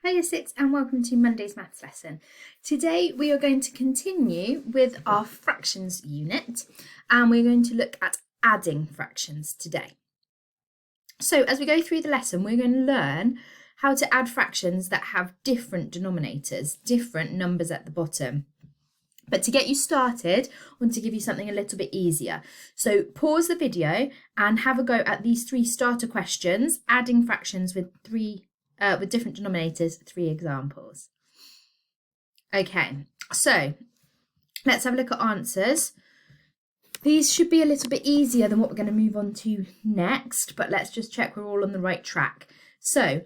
Hi Year 6 and welcome to Monday's maths lesson. Today we are going to continue with our fractions unit and we're going to look at adding fractions today. So as we go through the lesson, we're going to learn how to add fractions that have different denominators, different numbers at the bottom. But to get you started, I want to give you something a little bit easier. So pause the video and have a go at these three starter questions, adding fractions with different denominators, 3 examples. Okay, so let's have a look at answers. These should be a little bit easier than what we're going to move on to next, but let's just check we're all on the right track. So,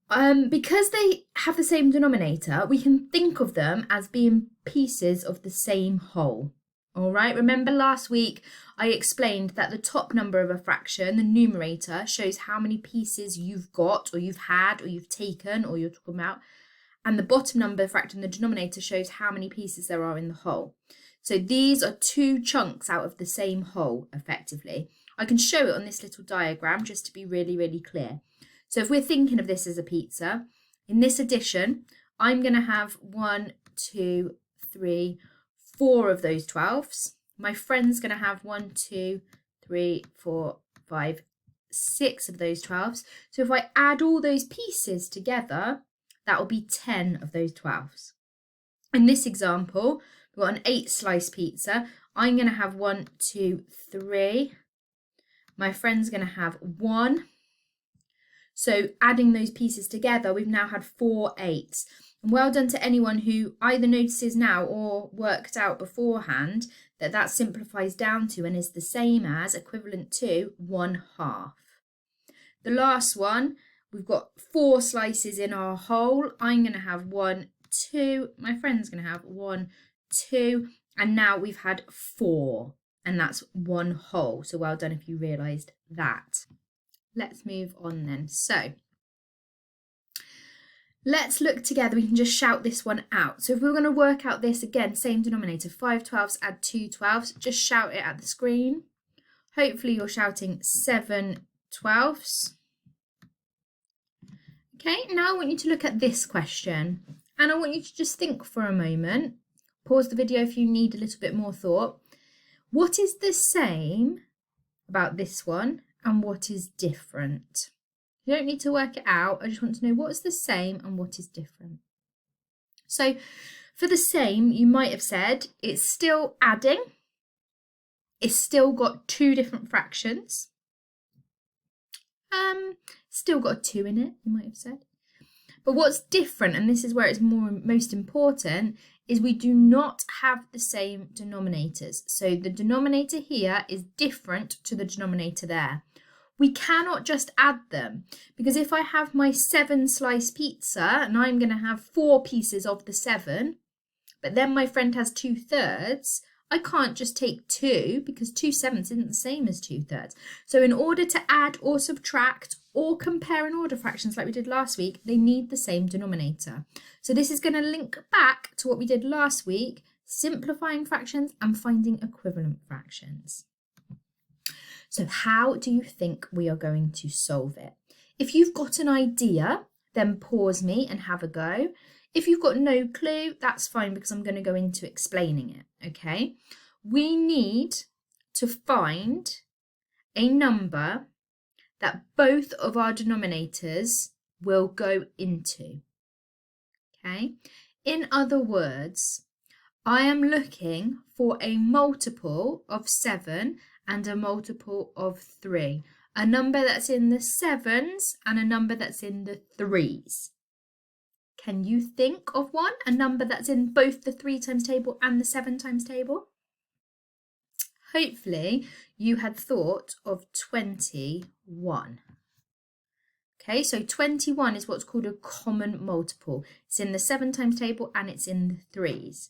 because they have the same denominator, we can think of them as being pieces of the same whole. All right, remember last week I explained that the top number of a fraction, the numerator, shows how many pieces you've got or you've had or you've taken or you're talking about. And the bottom number of fraction, the denominator, shows how many pieces there are in the whole. So these are two chunks out of the same whole, effectively. I can show it on this little diagram just to be really, really clear. So if we're thinking of this as a pizza, in this addition, I'm going to have 1, 2, 3, 4 of those 12s. My friend's going to have 1, 2, 3, 4, 5, 6 of those 12s. So if I add all those pieces together, that will be 10 of those 12s. In this example, we've got an 8-slice pizza. I'm going to have 1, 2, 3. My friend's going to have 1. So adding those pieces together, we've now had 4 8s. And well done to anyone who either notices now or worked out beforehand that that simplifies down to and is the same as, equivalent to, 1/2. The last one, we've got 4 slices in our whole. I'm going to have 1, 2. My friend's going to have 1, 2. And now we've had 4. And that's 1 whole. So well done if you realised that. Let's move on then. So let's look together. We can just shout this one out. So if we're going to work out this again, same denominator, 5 12s add 2 12s, just shout it at the screen. Hopefully you're shouting 7 12s. Okay, now I want you to look at this question and I want you to just think for a moment. Pause the video if you need a little bit more thought. What is the same about this one and what is different? You don't need to work it out. I just want to know what is the same and what is different. So for the same, you might have said it's still adding. It's still got 2 different fractions. Still got a 2 in it, you might have said. But what's different, and this is where it's most important, is we do not have the same denominators. So the denominator here is different to the denominator there. We cannot just add them, because if I have my 7-slice pizza and I'm going to have 4 pieces of the 7, but then my friend has 2/3, I can't just take 2 because 2/7 isn't the same as 2/3. So in order to add or subtract or compare and order fractions like we did last week, they need the same denominator. So this is going to link back to what we did last week, simplifying fractions and finding equivalent fractions. So how do you think we are going to solve it? If you've got an idea, then pause me and have a go. If you've got no clue, that's fine because I'm going to go into explaining it, okay? We need to find a number that both of our denominators will go into, okay? In other words, I am looking for a multiple of 7 and a multiple of 3, a number that's in the 7s and a number that's in the 3s. Can you think of one, a number that's in both the 3 times table and the 7 times table? Hopefully you had thought of 21. Okay, so 21 is what's called a common multiple. It's in the 7 times table and it's in the 3s.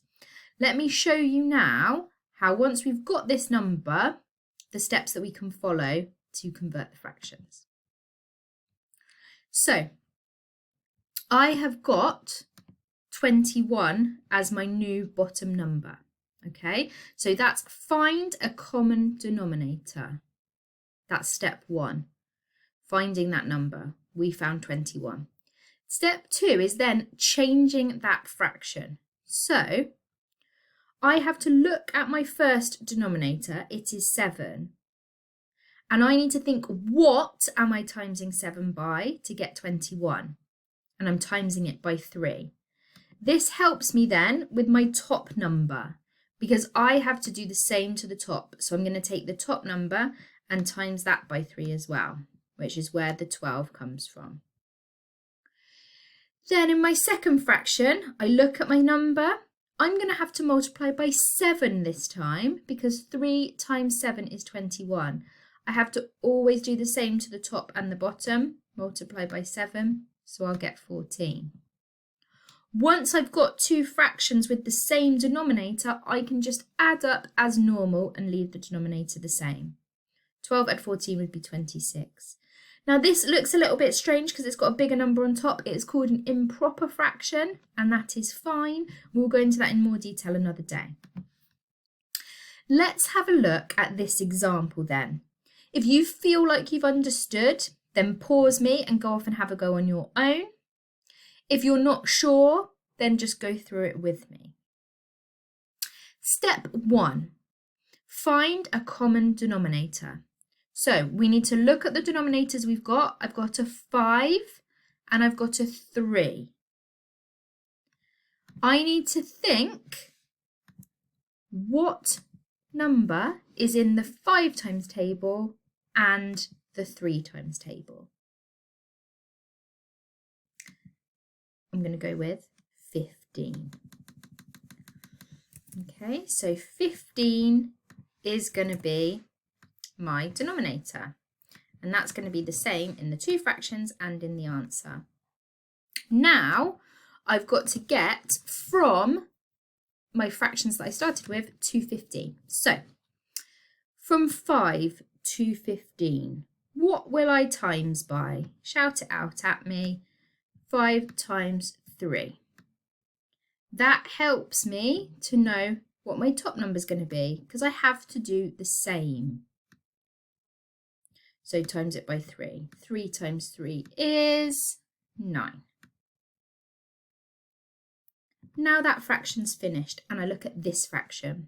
Let me show you now how, once we've got this number, the steps that we can follow to convert the fractions. So I have got 21 as my new bottom number. Okay, so that's find a common denominator. That's step 1, finding that number. We found 21. Step 2 is then changing that fraction. So I have to look at my first denominator, it is 7. And I need to think, what am I timesing 7 by to get 21? And I'm timesing it by 3. This helps me then with my top number, because I have to do the same to the top. So I'm going to take the top number and times that by 3 as well, which is where the 12 comes from. Then in my second fraction, I look at my number. I'm going to have to multiply by 7 this time, because 3 times 7 is 21. I have to always do the same to the top and the bottom, multiply by 7, so I'll get 14. Once I've got two fractions with the same denominator, I can just add up as normal and leave the denominator the same. 12 add 14 would be 26. Now this looks a little bit strange because it's got a bigger number on top. It is called an improper fraction, and that is fine. We'll go into that in more detail another day. Let's have a look at this example then. If you feel like you've understood, then pause me and go off and have a go on your own. If you're not sure, then just go through it with me. Step 1, find a common denominator. So we need to look at the denominators we've got. I've got a 5 and I've got a 3. I need to think what number is in the 5 times table and the 3 times table. I'm going to go with 15. Okay, so 15 is going to be my denominator, and that's going to be the same in the two fractions and in the answer. Now I've got to get from my fractions that I started with to 15. So from 5 to 15, what will I times by? Shout it out at me. 5 times 3. That helps me to know what my top number is going to be, because I have to do the same. So times it by 3. 3 times 3 is 9. Now that fraction's finished and I look at this fraction.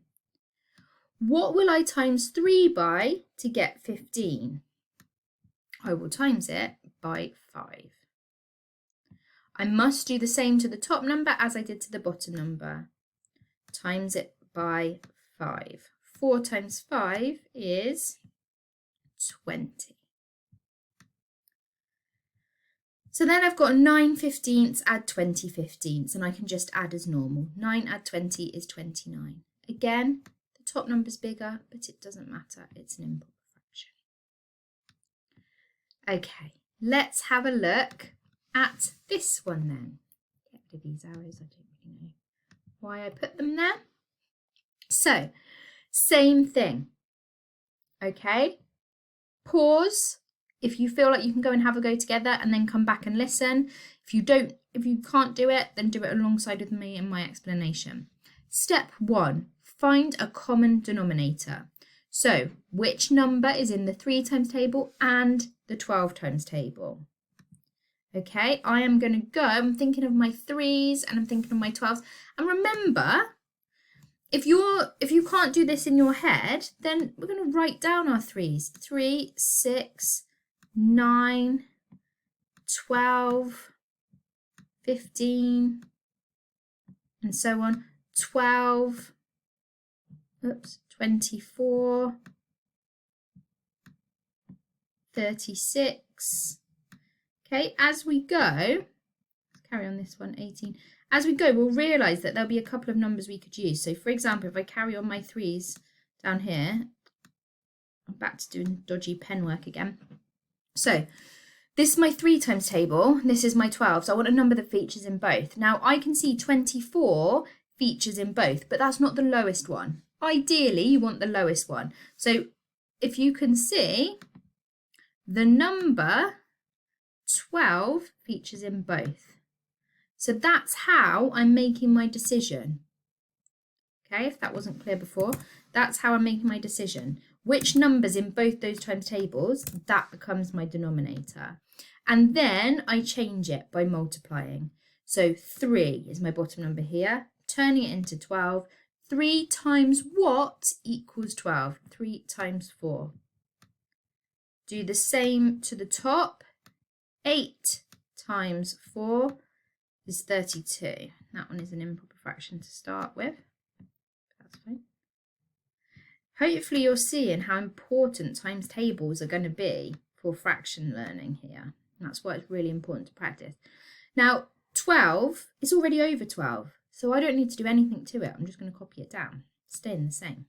What will I times 3 by to get 15? I will times it by 5. I must do the same to the top number as I did to the bottom number. Times it by 5. 4 times 5 is 20. So then I've got 9 fifteenths add 20 fifteenths, and I can just add as normal. 9 add 20 is 29. Again, the top number's bigger, but it doesn't matter. It's an improper fraction. Okay, let's have a look at this one then. Get rid of these arrows, I don't really know why I put them there. So, same thing. Okay, pause if you feel like you can go and have a go together, and then come back and listen. If you can't do it, then do it alongside with me in my explanation. Step 1, find a common denominator. So which number is in the 3 times table and the 12 times table? Okay, I am going to go, I'm thinking of my 3s and I'm thinking of my 12s. And remember, if you can't do this in your head, then we're going to write down our 3s. 3, 6, 9, 12, 15, and so on. 12, 24, 36. Okay, as we go, let's carry on this one, 18. As we go, we'll realise that there'll be a couple of numbers we could use. So for example, if I carry on my 3s down here, I'm back to doing dodgy pen work again. So this is my 3 times table, this is my 12, so I want a number that features in both. Now I can see 24 features in both, but that's not the lowest one. Ideally, you want the lowest one. So if you can see, the number 12 features in both. So that's how I'm making my decision. Okay, if that wasn't clear before, that's how I'm making my decision. Which numbers in both those times tables, that becomes my denominator. and then I change it by multiplying. So 3 is my bottom number here, turning it into 12. 3 times what equals 12? 3 times 4. Do the same to the top. 8 times 4 is 32. That one is an improper fraction to start with. That's fine. Hopefully you're seeing how important times tables are going to be for fraction learning here. That's why it's really important to practice. Now, 12 is already over 12, so I don't need to do anything to it. I'm just going to copy it down, staying the same.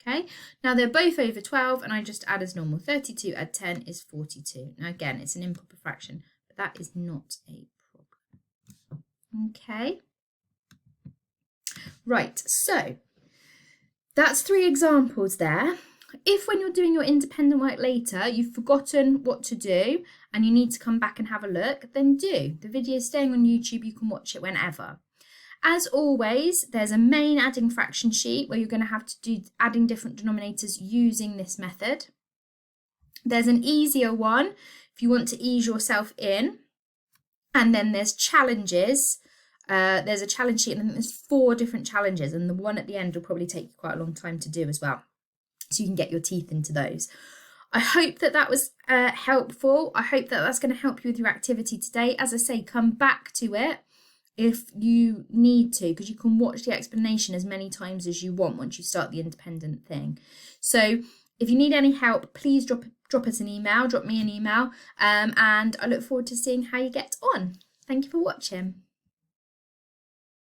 Okay, now they're both over 12, and I just add as normal. 32 add 10 is 42. Now again, it's an improper fraction, but that is not a problem. Okay, right, so that's 3 examples there. If when you're doing your independent work later, you've forgotten what to do and you need to come back and have a look, then do. The video is staying on YouTube, you can watch it whenever. As always, there's a main adding fraction sheet where you're going to have to do adding different denominators using this method. There's an easier one if you want to ease yourself in. And then there's challenges. There's a challenge sheet, and then there's 4 different challenges, and the one at the end will probably take you quite a long time to do as well, so you can get your teeth into those. I hope that that was helpful. I hope that that's going to help you with your activity today. As I say, come back to it if you need to, because you can watch the explanation as many times as you want once you start the independent thing. So if you need any help, please drop us an email, drop me an email, and I look forward to seeing how you get on. Thank you for watching.